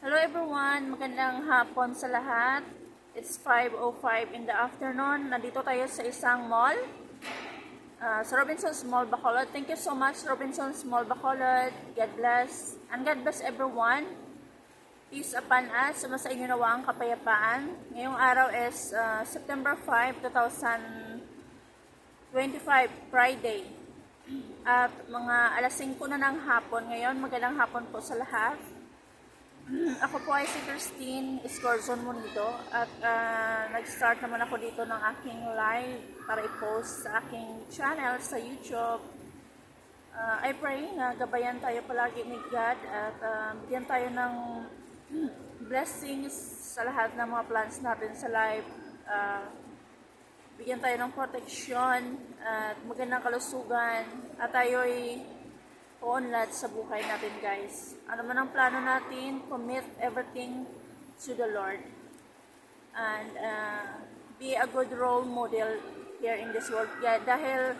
Hello everyone, magandang hapon sa lahat. It's 5:05 in the afternoon. Nandito tayo sa isang mall, sa Robinsons Mall, Bacolod. Thank you so much, Robinsons Mall, Bacolod. God bless. And God bless everyone. Peace upon us. Sumasa inyo nawa ang kapayapaan. Ngayong araw is September 5, 2025, Friday. At mga alas 5 na ng hapon ngayon. Magandang hapon po sa lahat. Ako po ay si Christine Escorzon Munido at nag-start naman ako dito ng aking live para i-post sa aking channel sa YouTube. I pray na gabayan tayo palagi ni God at bigyan tayo ng blessings sa lahat ng mga plans natin sa life. Bigyan tayo ng protection at magandang kalusugan at tayo ay unlad sa buhay natin, guys. Ano man ang plano natin, commit everything to the Lord and be a good role model here in this world. Yeah, dahil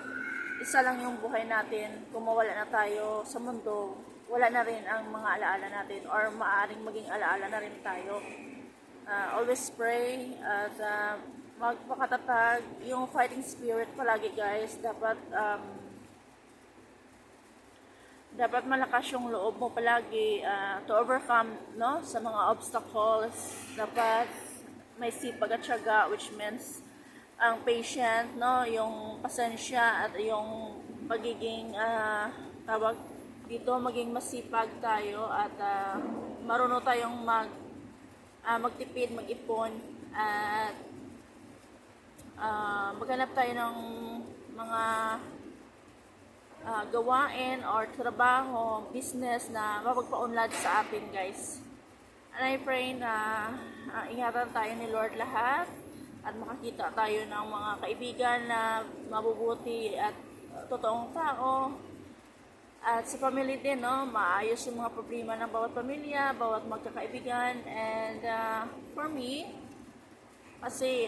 isa lang yung buhay natin, kung mawala na tayo sa mundo, wala na rin ang mga alaala natin or maaaring maging alaala na rin tayo. Always pray at magpakatatag yung fighting spirit palagi, guys. Dapat malakas yung loob mo palagi to overcome, no, sa mga obstacles. Dapat may sipag at tiyaga, which means ang patient, no, yung pasensya at yung pagiging tawag dito, maging masipag tayo at marunong tayong magtipid, mag-ipon at maghanap tayo ng mga gawain or trabaho, business na mapagpaunlad sa atin, guys. And I pray na ingatan tayo ni Lord lahat at makakita tayo ng mga kaibigan na mabubuti at totoong tao. At sa pamilya din, no, maayos yung mga problema ng bawat pamilya, bawat magkakaibigan. And for me, kasi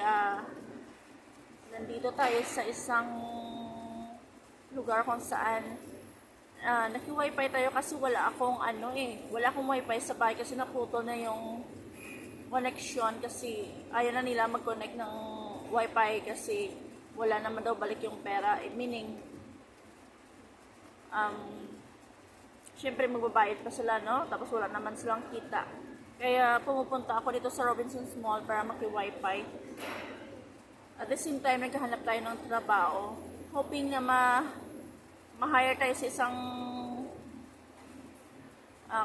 nandito tayo sa isang lugar kung saan naki-wifi tayo kasi wala akong wifi sa bahay kasi naputol na yung connection kasi ayaw na nila mag-connect ng wifi kasi wala naman daw balik yung pera. Meaning, syempre magbabayad pa sila, no? Tapos wala naman silang kita. Kaya pumupunta ako dito sa Robinsons Mall para maki-wifi. At the same time, naghahanap tayo ng trabaho. Hoping na ma-hire tayo sa isang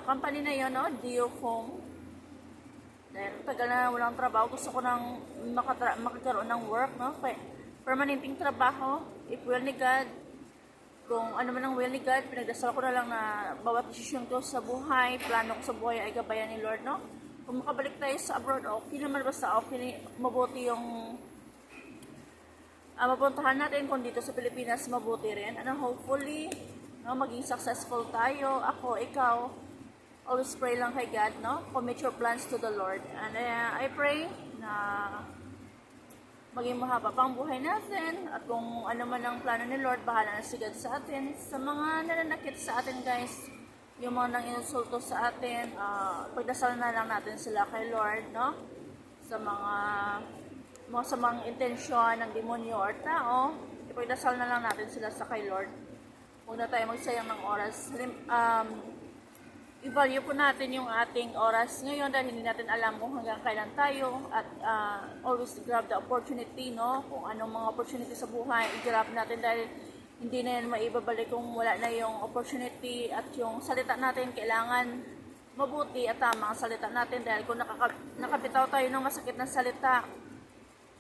company na yun, no? Diofome. Dahil tagal na walang trabaho. Gusto ko nang makakaroon ng work, no? Permanenteng trabaho. If will ni God. Kung ano man ang will ni God, pinagdasal ko na lang na bawat desisyon ko sa buhay, plano ko sa buhay ay gabayan ni Lord, no? Kung makabalik tayo sa abroad, okay naman, basta okay, mabuti yung mapuntahan natin. Kung dito sa Pilipinas, mabuti rin. Hopefully, no, maging successful tayo. Ako, ikaw, always pray lang kay God, no? Commit your plans to the Lord. And I pray na maging mahaba pang buhay natin. At kung ano man ang plano ni Lord, bahala na si God sa atin. Sa mga nananakit sa atin, guys, yung mga nang insulto sa atin, pagdasal na lang natin sila kay Lord, no? Sa mga masamang intensyon ng demonyo or tao, ipagdasal na lang natin sila sa kay Lord. Huwag na tayo magsayang ng oras. I-value po natin yung ating oras ngayon dahil hindi natin alam kung hanggang kailan tayo at always grab the opportunity, no? Kung anong mga opportunity sa buhay, i-grab natin dahil hindi na yan maibabalik kung wala na yung opportunity at yung salita natin kailangan mabuti at tama ang salita natin dahil kung nakabitaw tayo ng masakit na salita,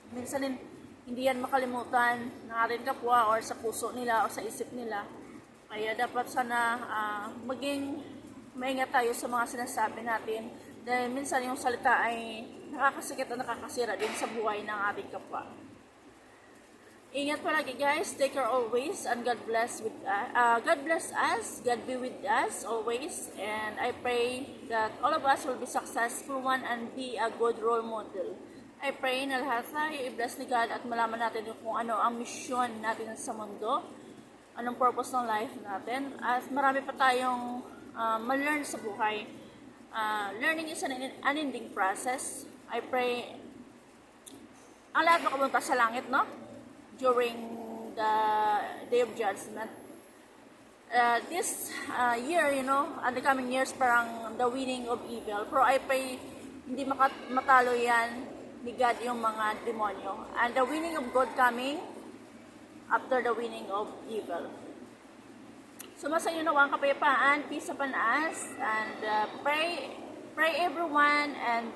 minsan hindi yan makalimutan ng ating kapwa or sa puso nila o sa isip nila. Kaya dapat sana maging maingat tayo sa mga sinasabi natin dahil minsan yung salita ay nakakasakit at nakakasira din sa buhay ng ating kapwa. Ingat palagi, guys. Take care always and God bless us. God be with us always. And I pray that all of us will be successful one and be a good role model. I pray na lahat tayo i-bless ni God at malaman natin kung ano ang mission natin sa mundo, anong purpose ng life natin, at marami pa tayong ma-learn sa buhay. Learning is an unending process. I pray ang lahat makapunta sa langit, no? During the day of judgment. This year, and the coming years, parang the winning of evil. Pero I pray hindi matalo yan ni God yung mga demonyo. And the winning of God coming after the winning of evil. Sumasayo na ang kapayapaan, peace upon us, and pray everyone, and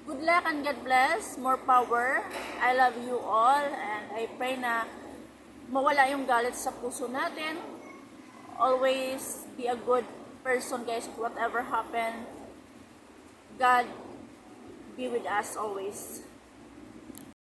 good luck and God bless, more power. I love you all, and I pray na mawala yung galit sa puso natin. Always be a good person, guys, whatever happen. God be with us always.